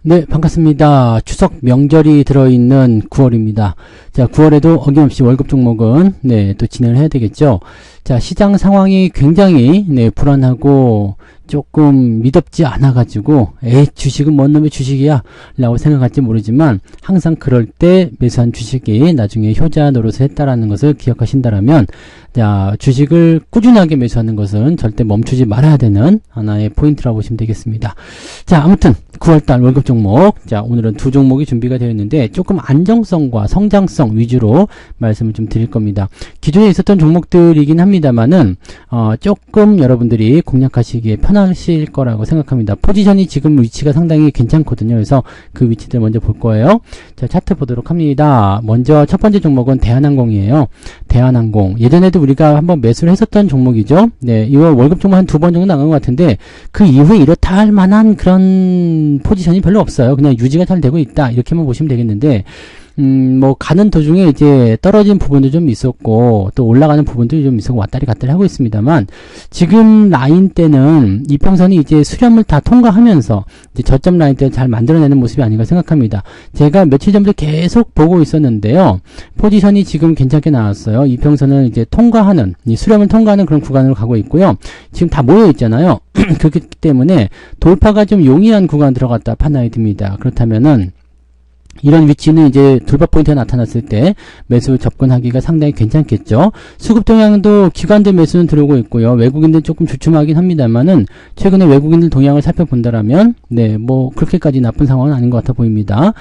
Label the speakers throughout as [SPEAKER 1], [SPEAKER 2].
[SPEAKER 1] 네, 반갑습니다. 추석 명절이 들어있는 9월입니다. 자, 9월에도 어김없이 월급 종목은, 또 진행을 해야 되겠죠. 자, 시장 상황이 굉장히, 불안하고, 조금 미덥지 않아가지고, 주식은 뭔 놈의 주식이야? 라고 생각할지 모르지만, 항상 그럴 때 매수한 주식이 나중에 효자 노릇을 했다라는 것을 기억하신다라면, 자, 주식을 꾸준하게 매수하는 것은 절대 멈추지 말아야 되는 하나의 포인트라고 보시면 되겠습니다. 자, 아무튼, 9월달 월급 종목. 자, 오늘은 두 종목이 준비가 되어 있는데, 조금 안정성과 성장성 위주로 말씀을 좀 드릴 겁니다. 기존에 있었던 종목들이긴 합니다만은, 조금 여러분들이 공략하시기에 편하실 거라고 생각합니다. 포지션이 지금 위치가 상당히 괜찮거든요. 그래서 그 위치들 먼저 볼 거예요. 자, 차트 보도록 합니다. 먼저 첫 번째 종목은 대한항공이에요. 대한항공. 예전에도 우리가 한번 매수를 했었던 종목이죠. 네, 이거 월급 종목 한 두 번 정도 나간 것 같은데, 그 이후에 이렇다 할 만한 그런 포지션이 별로 없어요. 그냥 유지가 잘 되고 있다. 이렇게만 보시면 되겠는데, 가는 도중에 이제 떨어진 부분도 좀 있었고, 또 올라가는 부분도 좀 있었고, 왔다리 갔다리 하고 있습니다만, 지금 라인 때는 이평선이 이제 수렴을 다 통과하면서, 이제 저점 라인 때 잘 만들어내는 모습이 아닌가 생각합니다. 제가 며칠 전부터 계속 보고 있었는데요. 포지션이 지금 괜찮게 나왔어요. 이평선을 이제 통과하는, 이 수렴을 통과하는 그런 구간으로 가고 있고요. 지금 다 모여 있잖아요. 그렇기 때문에 돌파가 좀 용이한 구간 들어갔다 판단이 듭니다. 그렇다면은, 이런 위치는 이제 돌파 포인트가 나타났을 때 매수 접근하기가 상당히 괜찮겠죠. 수급 동향도 기관들 매수는 들어오고 있고요. 외국인들 조금 주춤하긴 합니다만은 최근에 외국인들 동향을 살펴본다라면 그렇게까지 나쁜 상황은 아닌 것 같아 보입니다.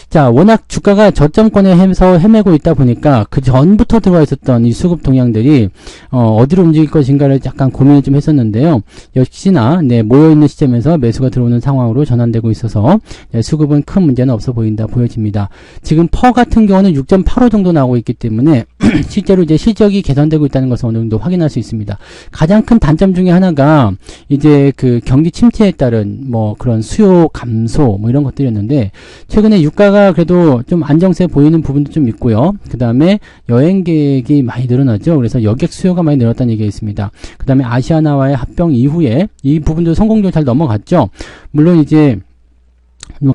[SPEAKER 1] 자, 워낙 주가가 저점권에 헤매고 있다 보니까 그 전부터 들어와 있었던 이 수급 동향들이 어디로 움직일 것인가를 약간 고민을 좀 했었는데요. 역시나 모여 있는 시점에서 매수가 들어오는 상황으로 전환되고 있어서 수급은 큰 문제는 없어 보인다 보여집니다. 지금 퍼 같은 경우는 6.85 정도 나오고 있기 때문에 실제로 이제 실적이 개선되고 있다는 것을 어느 정도 확인할 수 있습니다. 가장 큰 단점 중에 하나가 이제 그 경기 침체에 따른 그런 수요 감소 이런 것들이었는데, 최근에 유가가 그래도 좀 안정세 보이는 부분도 좀 있고요. 그 다음에 여행객이 많이 늘어났죠. 그래서 여객 수요가 많이 늘었다는 얘기가 있습니다. 그 다음에 아시아나와의 합병 이후에 이 부분도 성공적으로 잘 넘어갔죠. 물론 이제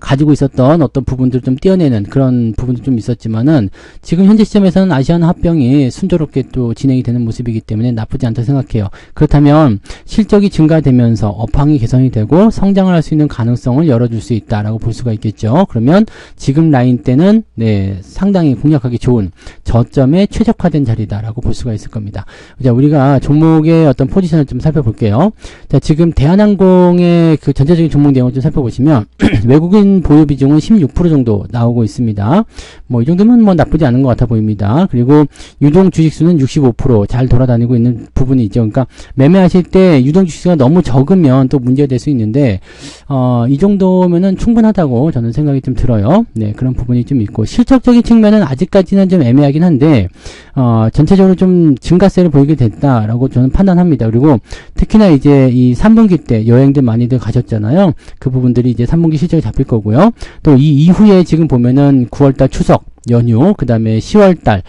[SPEAKER 1] 가지고 있었던 어떤 부분들을 좀 떼어내는 그런 부분도 좀 있었지만은, 지금 현재 시점에서는 아시아나 합병이 순조롭게 또 진행이 되는 모습이기 때문에 나쁘지 않다 생각해요. 그렇다면 실적이 증가되면서 업황이 개선이 되고 성장을 할 수 있는 가능성을 열어줄 수 있다라고 볼 수가 있겠죠. 그러면 지금 라인 때는 상당히 공략하기 좋은 저점에 최적화된 자리다라고 볼 수가 있을 겁니다. 자, 우리가 종목의 어떤 포지션을 좀 살펴볼게요. 자, 지금 대한항공의 그 전체적인 종목 내용을 좀 살펴보시면 외국인 보유 비중은 16% 정도 나오고 있습니다. 이 정도면 나쁘지 않은 것 같아 보입니다. 그리고 유동 주식수는 65% 잘 돌아다니고 있는 부분이 있죠. 그러니까 매매하실 때 유동 주식수가 너무 적으면 또 문제가 될 수 있는데, 이 정도면은 충분하다고 저는 생각이 좀 들어요. 그런 부분이 좀 있고, 실적적인 측면은 아직까지는 좀 애매하긴 한데, 전체적으로 좀 증가세를 보이게 됐다라고 저는 판단합니다. 그리고 특히나 이제 이 3분기 때 여행들 많이들 가셨잖아요. 그 부분들이 이제 3분기 실적이 잡힐 거고요. 또 이 이후에 지금 보면은 9월달 추석 연휴, 그 다음에 10월달,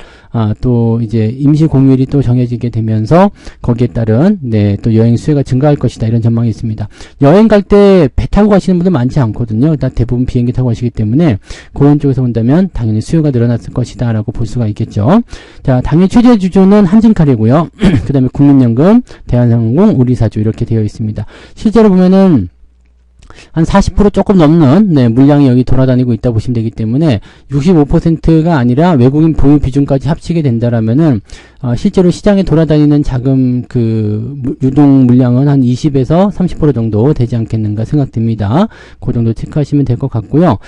[SPEAKER 1] 또 이제 임시 공휴일이 또 정해지게 되면서 거기에 따른, 또 여행 수요가 증가할 것이다. 이런 전망이 있습니다. 여행 갈 때 배 타고 가시는 분들 많지 않거든요. 일단 대부분 비행기 타고 가시기 때문에 그런 쪽에서 본다면 당연히 수요가 늘어났을 것이다. 라고 볼 수가 있겠죠. 자, 당일 최대 주주는 한진칼이고요. 그 다음에 국민연금, 대한항공, 우리사주 이렇게 되어 있습니다. 실제로 보면은 한 40% 조금 넘는 물량이 여기 돌아다니고 있다 보시면 되기 때문에 65%가 아니라 외국인 보유 비중까지 합치게 된다라면은 실제로 시장에 돌아다니는 자금 그 유동 물량은 한 20에서 30% 정도 되지 않겠는가 생각됩니다. 그 정도 체크하시면 될 것 같고요.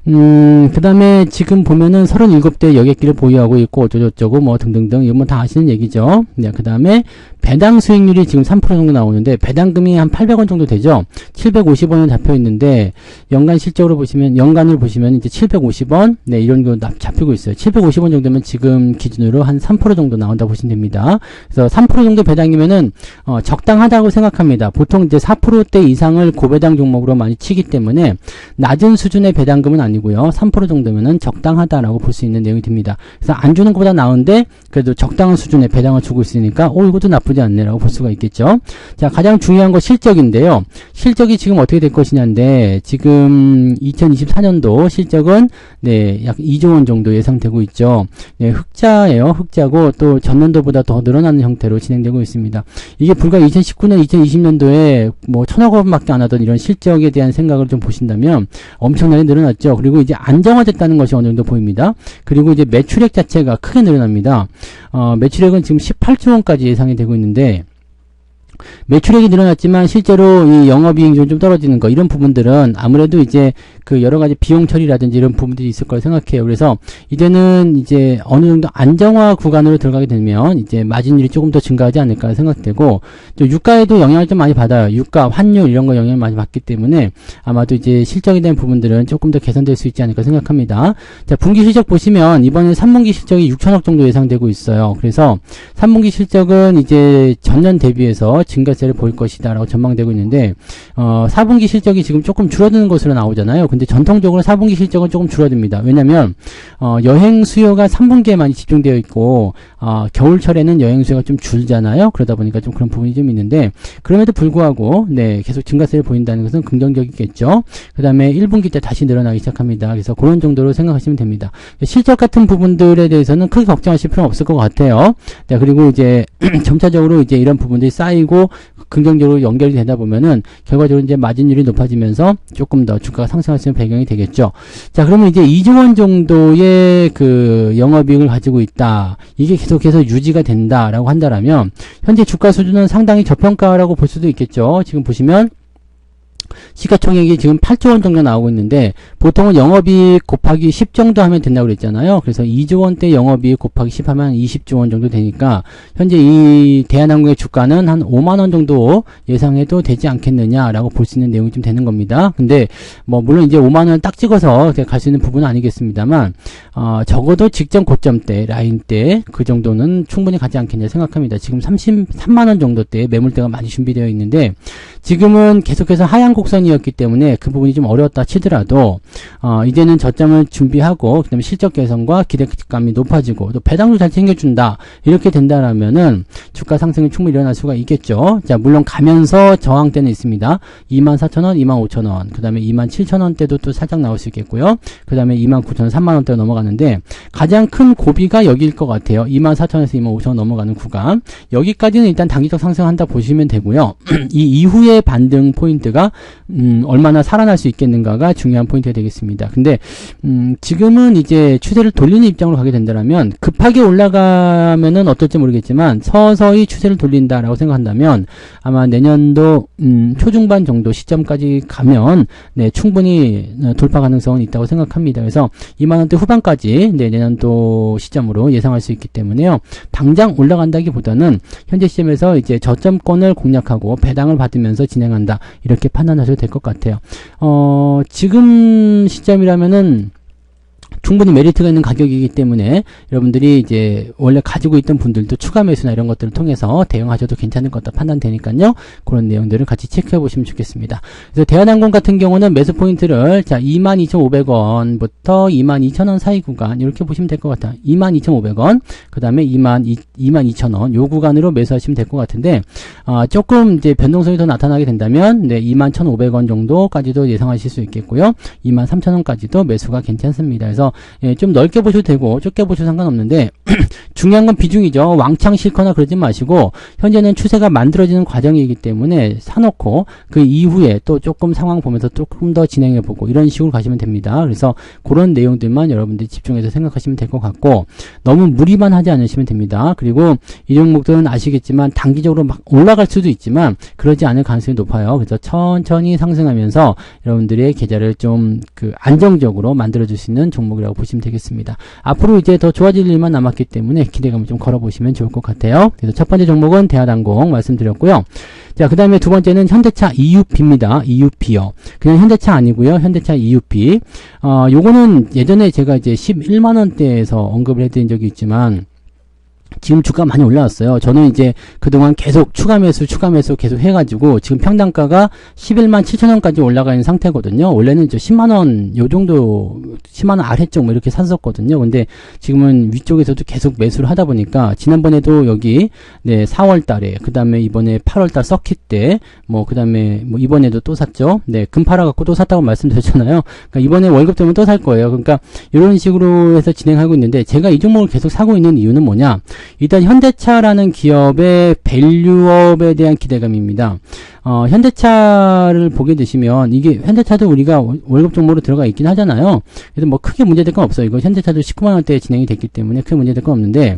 [SPEAKER 1] 그 다음에 지금 보면은 37대 여객기를 보유하고 있고 어쩌고저쩌고 등등등 이건 다 아시는 얘기죠. 그 다음에 배당 수익률이 지금 3% 정도 나오는데 배당금이 한 800원 정도 되죠. 750원은 잡혀 있는데 연간 실적으로 보시면 연간을 보시면 이제 750원 이런 거 잡히고 있어요. 750원 정도면 지금 기준으로 한 3% 정도 나온다 보시면 됩니다. 그래서 3% 정도 배당이면은 적당하다고 생각합니다. 보통 이제 4%대 이상을 고배당 종목으로 많이 치기 때문에 낮은 수준의 배당금은 아니고요. 3% 정도면은 적당하다라고 볼 수 있는 내용이 됩니다. 그래서 안 주는 것보다 나은데 그래도 적당한 수준의 배당을 주고 있으니까 이것도 나쁘지 않네라고 볼 수가 있겠죠. 자, 가장 중요한 거 실적인데요. 실적이 지금 어떻게 것이냐인데, 지금 2024년도 실적은 네, 약 2조 원 정도 예상되고 있죠. 네, 흑자예요. 흑자고 또 전년도보다 더 늘어나는 형태로 진행되고 있습니다. 이게 불과 2019년, 2020년도에 뭐 1,000억 원밖에 안 하던 이런 실적에 대한 생각을 좀 보신다면 엄청나게 늘어났죠. 그리고 이제 안정화됐다는 것이 어느 정도 보입니다. 그리고 이제 매출액 자체가 크게 늘어납니다. 매출액은 지금 18조 원까지 예상이 되고 있는데, 매출액이 늘어났지만 실제로 이 영업이익이 좀 떨어지는 거, 이런 부분들은 아무래도 이제 그 여러 가지 비용 처리라든지 이런 부분들이 있을 거라 생각해요. 그래서 이제는 이제 어느 정도 안정화 구간으로 들어가게 되면 이제 마진율이 조금 더 증가하지 않을까 생각되고, 또 유가에도 영향을 좀 많이 받아요. 유가, 환율 이런 거 영향을 많이 받기 때문에 아마도 이제 실적에 대한 부분들은 조금 더 개선될 수 있지 않을까 생각합니다. 자, 분기 실적 보시면 이번에 3분기 실적이 6천억 정도 예상되고 있어요. 그래서 3분기 실적은 이제 전년 대비해서 증가세를 보일 것이다 라고 전망되고 있는데, 4분기 실적이 지금 조금 줄어드는 것으로 나오잖아요. 근데 전통적으로 4분기 실적은 조금 줄어듭니다. 왜냐면 여행 수요가 3분기에 많이 집중되어 있고, 겨울철에는 여행 수요가 좀 줄잖아요. 그러다 보니까 좀 그런 부분이 좀 있는데, 그럼에도 불구하고 네, 계속 증가세를 보인다는 것은 긍정적이겠죠. 그 다음에 1분기 때 다시 늘어나기 시작합니다. 그래서 그런 정도로 생각하시면 됩니다. 실적 같은 부분들에 대해서는 크게 걱정하실 필요는 없을 것 같아요. 네, 그리고 이제 점차적으로 이제 이런 부분들이 쌓이고 긍정적으로 연결이 되다 보면은 결과적으로 이제 마진율이 높아지면서 조금 더 주가가 상승할 수 있는 배경이 되겠죠. 자, 그러면 이제 2조 원 정도의 그 영업이익을 가지고 있다. 이게 계속해서 유지가 된다라고 한다라면 현재 주가 수준은 상당히 저평가라고 볼 수도 있겠죠. 지금 보시면 시가총액이 지금 8조 원 정도 나오고 있는데, 보통은 영업이익 곱하기 10 정도 하면 된다고 그랬잖아요. 그래서 2조 원대 영업이익 곱하기 10 하면 20조 원 정도 되니까, 현재 이 대한항공의 주가는 한 5만 원 정도 예상해도 되지 않겠느냐라고 볼 수 있는 내용이 좀 되는 겁니다. 근데 뭐 물론 이제 5만 원을 딱 찍어서 갈 수 있는 부분은 아니겠습니다만, 적어도 직전 고점대, 라인대 그 정도는 충분히 가지 않겠냐 생각합니다. 지금 33만 원 정도대 매물대가 많이 준비되어 있는데, 지금은 계속해서 하향 곡선이었기 때문에 그 부분이 좀 어려웠다 치더라도 이제는 저점을 준비하고, 그다음에 실적 개선과 기대감이 높아지고 또 배당도 잘 챙겨준다, 이렇게 된다라면은 주가 상승이 충분히 일어날 수가 있겠죠. 자, 물론 가면서 저항대는 있습니다. 24,000원, 25,000원, 그 다음에 27,000원대도 또 살짝 나올 수 있겠고요. 그 다음에 29,000원, 3만원대로 넘어가는데, 가장 큰 고비가 여기일 것 같아요. 24,000원에서 25,000원 넘어가는 구간, 여기까지는 일단 단기적 상승한다 보시면 되고요. 이 이후의 반등 포인트가 얼마나 살아날 수 있겠는가가 중요한 포인트가 되겠습니다. 근데 지금은 이제 추세를 돌리는 입장으로 가게 된다면, 급하게 올라가면은 어떨지 모르겠지만 서서히 추세를 돌린다라고 생각한다면 아마 내년도 초중반 정도 시점까지 가면 네, 충분히 돌파 가능성은 있다고 생각합니다. 그래서 2만원대 후반까지 네, 내년도 시점으로 예상할 수 있기 때문에요, 당장 올라간다기보다는 현재 시점에서 이제 저점권을 공략하고 배당을 받으면서 진행한다, 이렇게 판단하셔도 될 것 같아요. 지금 시점이라면은 충분히 메리트가 있는 가격이기 때문에 여러분들이 이제 원래 가지고 있던 분들도 추가 매수나 이런 것들을 통해서 대응하셔도 괜찮을 것 같다 판단되니까요. 그런 내용들을 같이 체크해 보시면 좋겠습니다. 그래서 대한항공 같은 경우는 매수 포인트를 자 22,500원부터 22,000원 사이 구간 이렇게 보시면 될 것 같아요. 22,500원, 그 다음에 22,000원 요 구간으로 매수하시면 될 것 같은데, 조금 이제 변동성이 더 나타나게 된다면 네, 21,500원 정도까지도 예상하실 수 있겠고요. 23,000원까지도 매수가 괜찮습니다. 그래서 예, 좀 넓게 보셔도 되고 좁게 보셔도 상관없는데 중요한 건 비중이죠. 왕창 싫거나 그러지 마시고, 현재는 추세가 만들어지는 과정이기 때문에 사놓고 그 이후에 또 조금 상황 보면서 조금 더 진행해보고 이런 식으로 가시면 됩니다. 그래서 그런 내용들만 여러분들이 집중해서 생각하시면 될 것 같고, 너무 무리만 하지 않으시면 됩니다. 그리고 이 종목들은 아시겠지만 단기적으로 막 올라갈 수도 있지만 그러지 않을 가능성이 높아요. 그래서 천천히 상승하면서 여러분들의 계좌를 좀 안정적으로 만들어줄 수 있는 종목이라고 보시면 되겠습니다. 앞으로 이제 더 좋아질 일만 남았기 때문에 기대감을 좀 걸어보시면 좋을 것 같아요. 그래서 첫 번째 종목은 대한항공 말씀드렸고요. 자, 그 다음에 두 번째는 현대차 EUP입니다. EUP요. 그냥 현대차 아니고요. 현대차 EUP. 요거는 예전에 제가 이제 11만원대에서 언급을 해드린 적이 있지만, 지금 주가 많이 올라왔어요. 저는 이제 그동안 계속 추가 매수 계속 해가지고 지금 평단가가 11만 7천원까지 올라가 있는 상태거든요. 원래는 저 10만원 요 정도 10만원 아래쪽 뭐 이렇게 샀었거든요. 근데 지금은 위쪽에서도 계속 매수를 하다 보니까 지난번에도 여기 네 4월 달에 그 다음에 이번에 8월 달 서킷 때 뭐 그 다음에 뭐 이번에도 또 샀죠. 네 금 팔아갖고 또 샀다고 말씀드렸잖아요. 그러니까 이번에 월급 되면 또 살 거예요. 그러니까 이런 식으로 해서 진행하고 있는데 제가 이 종목을 계속 사고 있는 이유는 뭐냐? 일단 현대차라는 기업의 밸류업에 대한 기대감입니다. 현대차를 보게 되시면 이게 현대차도 우리가 월급 종목으로 들어가 있긴 하잖아요. 그래서 뭐 크게 문제될 건 없어요. 이거 현대차도 19만원대에 진행이 됐기 때문에 크게 문제될 건 없는데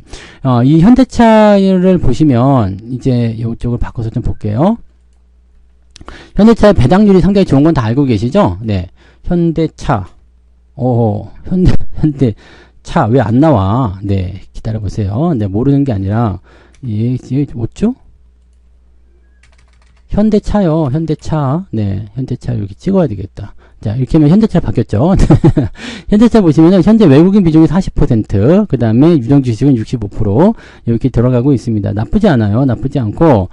[SPEAKER 1] 이 현대차를 보시면 이제 이쪽을 바꿔서 좀 볼게요. 현대차의 배당률이 상당히 좋은 건 다 알고 계시죠? 네. 현대차. 현대차 왜 안 나와? 네. 기다려 보세요. 네, 모르는 게 아니라 이게 뭐죠? 현대차요. 현대차. 네. 현대차 여기 찍어야 되겠다. 자, 이렇게 하면 현대차 바뀌었죠. 현대차 보시면은 현재 외국인 비중이 40%, 그 다음에 유정 주식은 65% 이렇게 들어가고 있습니다. 나쁘지 않아요. 나쁘지 않고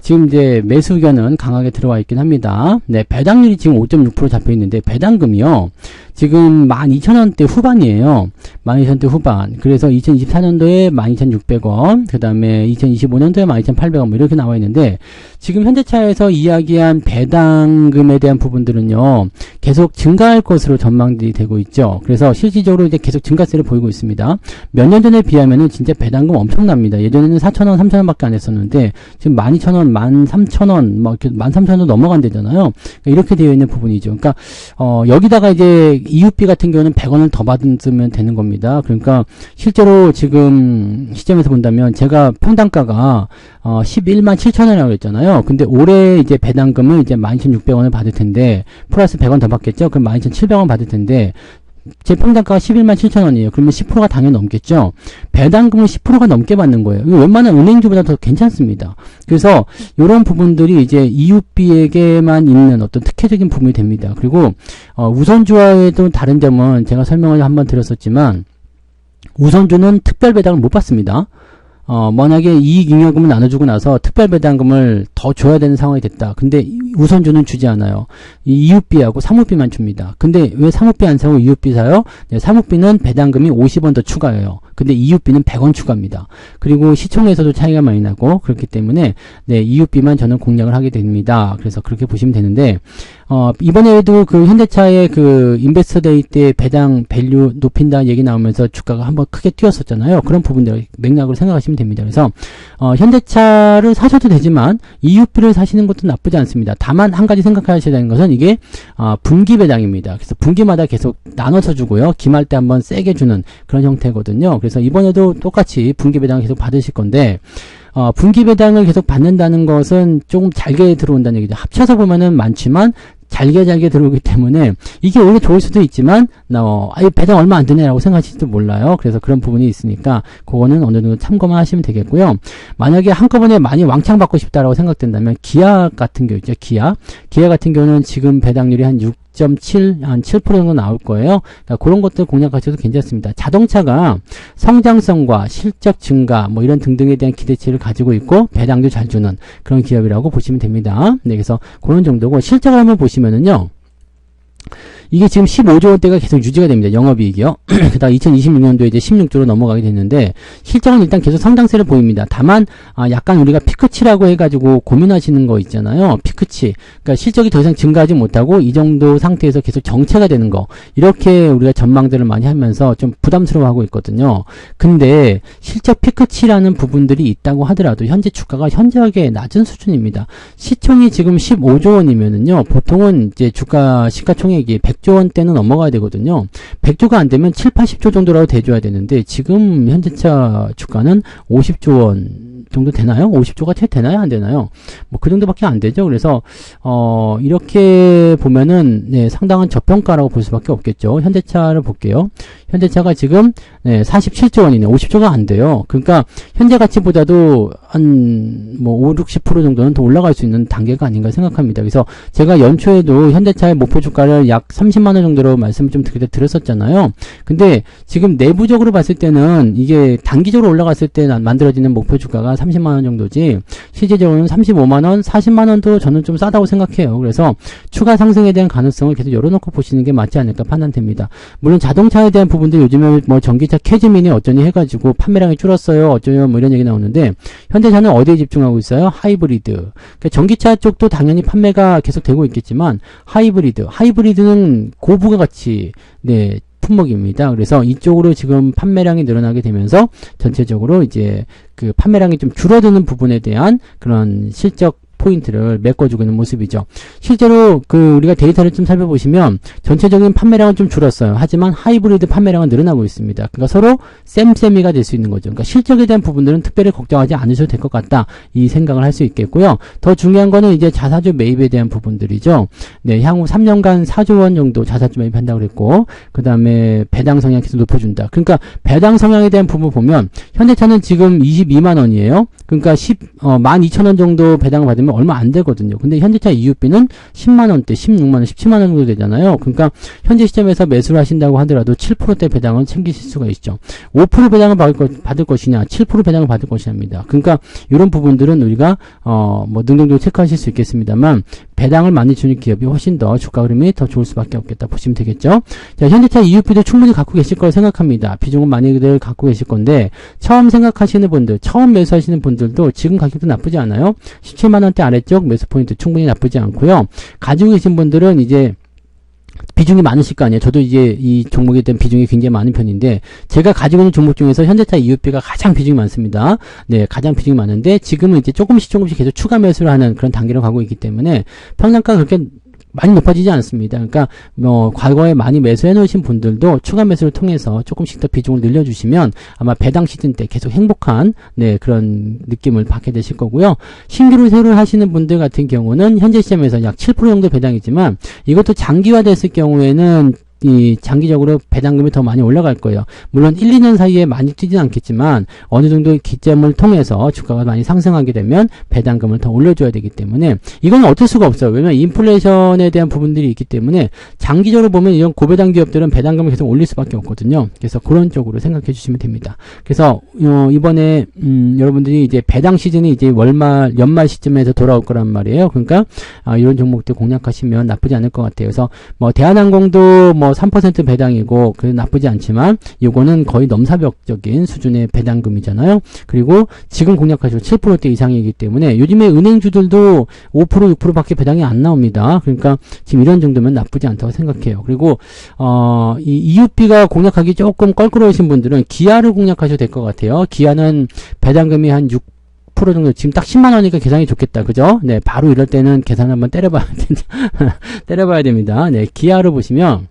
[SPEAKER 1] 지금 이제 매수 의견은 강하게 들어와 있긴 합니다. 네, 배당률이 지금 5.6% 잡혀 있는데 배당금이요. 지금 12,000원대 후반이에요. 12,000원대 후반. 그래서 2024년도에 12,600원, 그 다음에 2025년도에 12,800원 뭐 이렇게 나와 있는데 지금 현대차에서 이야기한 배당금에 대한 부분들은요. 계속 증가할 것으로 전망들이 되고 있죠. 그래서 실질적으로 이제 계속 증가세를 보이고 있습니다. 몇 년 전에 비하면은 진짜 배당금 엄청납니다. 예전에는 4,000원, 3,000원밖에 안 했었는데 지금 12,000원, 13,000원, 뭐 이렇게 13,000원 넘어간대잖아요. 그러니까 이렇게 되어 있는 부분이죠. 그러니까 여기다가 이제 이웃비 같은 경우는 100원을 더 받으면 되는 겁니다. 그러니까 실제로 지금 시점에서 본다면 제가 평단가가 11만 7천원이라고 했잖아요. 근데 올해 이제 배당금을 이제 12,600원을 받을 텐데 플러스 100원 더 받겠죠? 그럼 12,700원 받을 텐데 제 평단가가 11만 7천원이에요. 그러면 10%가 당연히 넘겠죠? 배당금을 10%가 넘게 받는 거예요. 이거 웬만한 은행주보다 더 괜찮습니다. 그래서 이런 부분들이 이제 이웃비에게만 있는 어떤 특혜적인 부분이 됩니다. 그리고 우선주와의 또 다른 점은 제가 설명을 한번 드렸었지만 우선주는 특별 배당을 못 받습니다. 만약에 이익잉여금을 나눠주고 나서 특별배당금을 더 줘야 되는 상황이 됐다. 근데 우선주는 주지 않아요. 이웃비하고 사무비만 줍니다. 근데 왜 사무비 안 사고 이웃비 사요? 네, 사무비는 배당금이 50원 더 추가해요. 근데 이웃비는 100원 추가입니다. 그리고 시총에서도 차이가 많이 나고 그렇기 때문에 네, 이웃비만 저는 공략을 하게 됩니다. 그래서 그렇게 보시면 되는데 이번에도 그 현대차의 그 인베스터 데이 때 배당 밸류 높인다 얘기 나오면서 주가가 한번 크게 뛰었었잖아요. 그런 부분들 맥락으로 생각하시면 됩니다. 그래서 현대차를 사셔도 되지만 이웃비를 사시는 것도 나쁘지 않습니다. 다만 한 가지 생각하셔야 되는 것은 이게 분기 배당입니다. 그래서 분기마다 계속 나눠서 주고요. 기말 때 한번 세게 주는 그런 형태거든요. 그래서 이번에도 똑같이 분기 배당을 계속 받으실 건데 분기 배당을 계속 받는다는 것은 조금 잘게 들어온다는 얘기죠. 합쳐서 보면은 많지만 잘게 들어오기 때문에 이게 오히려 좋을 수도 있지만 배당 얼마 안 드네라고 생각하실지도 몰라요. 그래서 그런 부분이 있으니까 그거는 어느 정도 참고만 하시면 되겠고요. 만약에 한꺼번에 많이 왕창 받고 싶다라고 생각된다면 기아 같은 경우 있죠. 기아 같은 경우는 지금 배당률이 한 6.7, 한 7% 정도 나올 거예요. 그러니까 그런 것들 공략하셔도 괜찮습니다. 자동차가 성장성과 실적 증가 뭐 이런 등등에 대한 기대치를 가지고 있고 배당도 잘 주는 그런 기업이라고 보시면 됩니다. 네, 그래서 그런 정도고 실적을 한번 보시면은요. 이게 지금 15조 원대가 계속 유지가 됩니다. 영업이익이요. 그다음 2026년도에 이제 16조로 넘어가게 됐는데 실적은 일단 계속 성장세를 보입니다. 다만 약간 우리가 피크치라고 해가지고 고민하시는 거 있잖아요. 피크치. 그러니까 실적이 더 이상 증가하지 못하고 이 정도 상태에서 계속 정체가 되는 거. 이렇게 우리가 전망들을 많이 하면서 좀 부담스러워하고 있거든요. 근데 실적 피크치라는 부분들이 있다고 하더라도 현재 주가가 현저하게 낮은 수준입니다. 시총이 지금 15조 원이면은요. 보통은 이제 주가 시가총액이 100조 원대는 넘어가야 되거든요. 100조가 안 되면 7, 80조 정도라도 돼줘야 되는데 지금 현대차 주가는 50조 원 정도 되나요? 50조가 채 되나요? 안 되나요? 뭐 그 정도밖에 안 되죠. 그래서 이렇게 보면은 네, 상당한 저평가라고 볼 수밖에 없겠죠. 현대차를 볼게요. 현대차가 지금 네, 47조 원이네. 50조가 안 돼요. 그러니까 현재 가치보다도 한 뭐 5, 60% 정도는 더 올라갈 수 있는 단계가 아닌가 생각합니다. 그래서 제가 연초에도 현대차의 목표 주가를 약 30만 원 정도로 말씀을 좀 드렸었잖아요. 근데 지금 내부적으로 봤을 때는 이게 단기적으로 올라갔을 때 만들어지는 목표 주가가 30만 원 정도지 실제적으로는 35만 원, 40만 원도 저는 좀 싸다고 생각해요. 그래서 추가 상승에 대한 가능성을 계속 열어놓고 보시는 게 맞지 않을까 판단됩니다. 물론 자동차에 대한 부분도 요즘에 뭐 전기차 캐즈민이 어쩌니 해가지고 판매량이 줄었어요. 어쩌요 뭐 이런 얘기 나오는데 현대차는 어디에 집중하고 있어요? 하이브리드. 그러니까 전기차 쪽도 당연히 판매가 계속 되고 있겠지만 하이브리드는 고부가가치 네 품목입니다. 그래서 이쪽으로 지금 판매량이 늘어나게 되면서 전체적으로 이제 그 판매량이 좀 줄어드는 부분에 대한 그런 실적 포인트를 메꿔주고 있는 모습이죠. 실제로 우리가 데이터를 좀 살펴보시면 전체적인 판매량은 좀 줄었어요. 하지만 하이브리드 판매량은 늘어나고 있습니다. 그러니까 서로 쌤쌤이가 될 수 있는 거죠. 그러니까 실적에 대한 부분들은 특별히 걱정하지 않으셔도 될 것 같다. 이 생각을 할 수 있겠고요. 더 중요한 거는 이제 자사주 매입에 대한 부분들이죠. 네, 향후 3년간 4조 원 정도 자사주 매입한다고 그랬고, 그 다음에 배당 성향 계속 높여준다. 그러니까 배당 성향에 대한 부분 보면 현대차는 지금 22만 원이에요. 그러니까 12,000원 정도 배당을 받으면 얼마 안 되거든요. 근데 현대차 EUB는 10만원대, 16만원, 17만원 정도 되잖아요. 그러니까 현재 시점에서 매수를 하신다고 하더라도 7%대 배당은 챙기실 수가 있죠. 5% 배당을 받을 것이냐, 7% 배당을 받을 것이냐입니다. 그러니까 이런 부분들은 우리가 뭐 능동적으로 체크하실 수 있겠습니다만 배당을 많이 주는 기업이 훨씬 더 주가 흐름이 더 좋을 수밖에 없겠다 보시면 되겠죠. 자, 현대차 EUB도 충분히 갖고 계실 거라고 생각합니다. 비중은 많이들 갖고 계실 건데 처음 생각하시는 분들, 처음 매수하시는 분들도 지금 가격도 나쁘지 않아요. 17만원대 아래쪽 매수 포인트 충분히 나쁘지 않고요. 가지고 계신 분들은 이제 비중이 많으실 거 아니에요. 저도 이제 이 종목에 대한 비중이 굉장히 많은 편인데 제가 가지고 있는 종목 중에서 현대차 EUB가 가장 비중이 많습니다. 네, 가장 비중이 많은데 지금은 이제 조금씩 계속 추가 매수를 하는 그런 단계로 가고 있기 때문에 평단가가 그렇게 많이 높아지지 않습니다. 그러니까 뭐 과거에 많이 매수해 놓으신 분들도 추가 매수를 통해서 조금씩 더 비중을 늘려주시면 아마 배당 시즌 때 계속 행복한 네 그런 느낌을 받게 되실 거고요. 신규로 새로 하시는 분들 같은 경우는 현재 시점에서 약 7% 정도 배당이지만 이것도 장기화됐을 경우에는 이 장기적으로 배당금이 더 많이 올라갈 거예요. 물론 1, 2년 사이에 많이 뛰진 않겠지만 어느 정도 기점을 통해서 주가가 많이 상승하게 되면 배당금을 더 올려줘야 되기 때문에 이건 어쩔 수가 없어요. 왜냐면 인플레이션에 대한 부분들이 있기 때문에 장기적으로 보면 이런 고배당 기업들은 배당금을 계속 올릴 수밖에 없거든요. 그래서 그런 쪽으로 생각해 주시면 됩니다. 그래서 이번에 여러분들이 이제 배당 시즌이 이제 연말 시점에서 돌아올 거란 말이에요. 그러니까 이런 종목들 공략하시면 나쁘지 않을 것 같아요. 그래서 뭐 대한항공도 뭐 3% 배당이고 그 나쁘지 않지만 이거는 거의 넘사벽적인 수준의 배당금이잖아요. 그리고 지금 공략하시고 7%대 이상이기 때문에 요즘에 은행주들도 5% 6%밖에 배당이 안 나옵니다. 그러니까 지금 이런 정도면 나쁘지 않다고 생각해요. 그리고 이 EUB가 공략하기 조금 껄끄러우신 분들은 기아를 공략하셔도 될 것 같아요. 기아는 배당금이 한 6% 정도, 지금 딱 10만원이니까 계산이 좋겠다. 그죠? 네, 바로 이럴 때는 계산 한번 때려봐야 됩니다. 네, 기아를 보시면,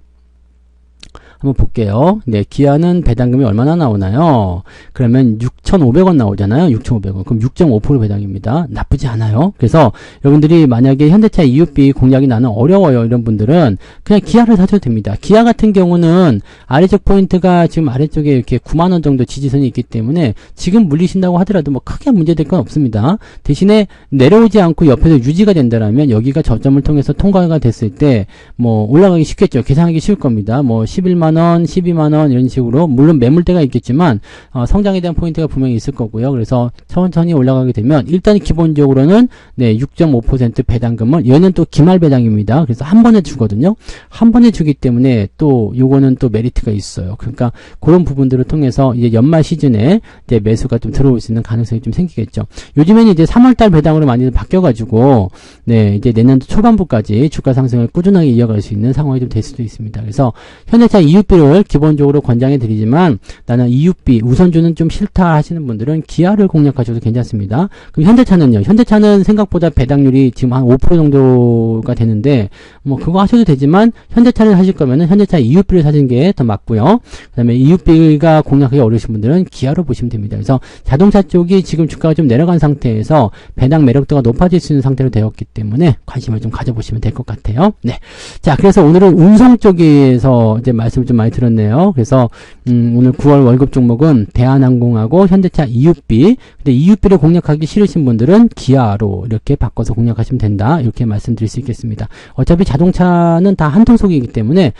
[SPEAKER 1] 한번 볼게요. 네, 기아는 배당금이 얼마나 나오나요? 그러면 6,500원 나오잖아요. 6,500원. 그럼 6.5% 배당입니다. 나쁘지 않아요. 그래서 여러분들이 만약에 현대차 EUB 공략이 나는 어려워요. 이런 분들은 그냥 기아를 사셔도 됩니다. 기아 같은 경우는 아래쪽 포인트가 지금 아래쪽에 이렇게 9만원 정도 지지선이 있기 때문에 지금 물리신다고 하더라도 뭐 크게 문제될 건 없습니다. 대신에 내려오지 않고 옆에서 유지가 된다라면 여기가 저점을 통해서 통과가 됐을 때 뭐 올라가기 쉽겠죠. 계산하기 쉬울 겁니다. 뭐 11만원 12만원 이런 식으로 물론 매물대가 있겠지만 성장에 대한 포인트가 분명히 있을 거고요. 그래서 천천히 올라가게 되면 일단 기본적으로는 네 6.5% 배당금을 얘는 또 기말 배당입니다. 그래서 한 번에 주거든요. 한 번에 주기 때문에 또 요거는 또 메리트가 있어요. 그러니까 그런 부분들을 통해서 이제 연말 시즌에 이제 매수가 좀 들어올 수 있는 가능성이 좀 생기겠죠. 요즘에는 이제 3월달 배당으로 많이 바뀌어가지고 네 이제 내년도 초반부까지 주가 상승을 꾸준하게 이어갈 수 있는 상황이 좀 될 수도 있습니다. 그래서 현대차 EUB를 기본적으로 권장해 드리지만 나는 EUB 우선주는 좀 싫다 하시는 분들은 기아를 공략하셔도 괜찮습니다. 그럼 현대차는요. 현대차는 생각보다 배당률이 지금 한 5% 정도가 되는데 뭐 그거 하셔도 되지만 현대차를 하실 거면은 현대차 EUB를 사시는 게 더 맞고요. 그다음에 EUB가 공략하기 어려우신 분들은 기아로 보시면 됩니다. 그래서 자동차 쪽이 지금 주가가 좀 내려간 상태에서 배당 매력도가 높아질 수 있는 상태로 되었기 때문에 관심을 좀 가져보시면 될 것 같아요. 네. 자, 그래서 오늘은 운송 쪽에서 이제 말씀을 좀 많이 들었네요. 그래서 오늘 9월 월급 종목은 대한항공하고 현대차 EUB. 근데 EUB를 공략하기 싫으신 분들은 기아로 이렇게 바꿔서 공략하시면 된다. 이렇게 말씀드릴 수 있겠습니다. 어차피 자동차는 다 한 통속이기 때문에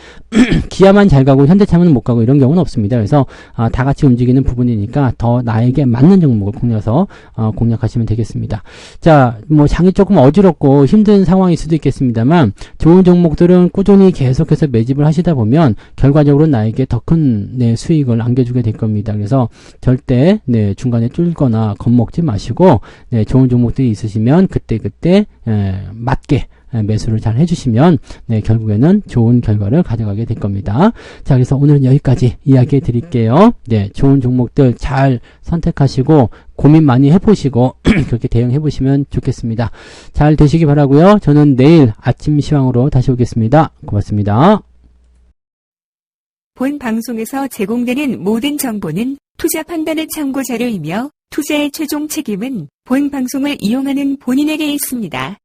[SPEAKER 1] 기아만 잘 가고 현대차만 못 가고 이런 경우는 없습니다. 그래서 다 같이 움직이는 부분이니까 더 나에게 맞는 종목을 공략해서 공략하시면 되겠습니다. 자, 뭐 장이 조금 어지럽고 힘든 상황일 수도 있겠습니다만 좋은 종목들은 꾸준히 계속해서 매집을 하시다 보면 결과적으로 나에게 더 큰 수익을 안겨주게 될 겁니다. 그래서 절대 중간에 쫄거나 겁먹지 마시고 좋은 종목들이 있으시면 그때그때 맞게 매수를 잘 해주시면 결국에는 좋은 결과를 가져가게 될 겁니다. 자, 그래서 오늘은 여기까지 이야기해 드릴게요. 좋은 종목들 잘 선택하시고 고민 많이 해보시고 그렇게 대응해 보시면 좋겠습니다. 잘 되시기 바라고요. 저는 내일 아침 시황으로 다시 오겠습니다. 고맙습니다.
[SPEAKER 2] 본 방송에서 제공되는 모든 정보는 투자 판단의 참고 자료이며 투자의 최종 책임은 본 방송을 이용하는 본인에게 있습니다.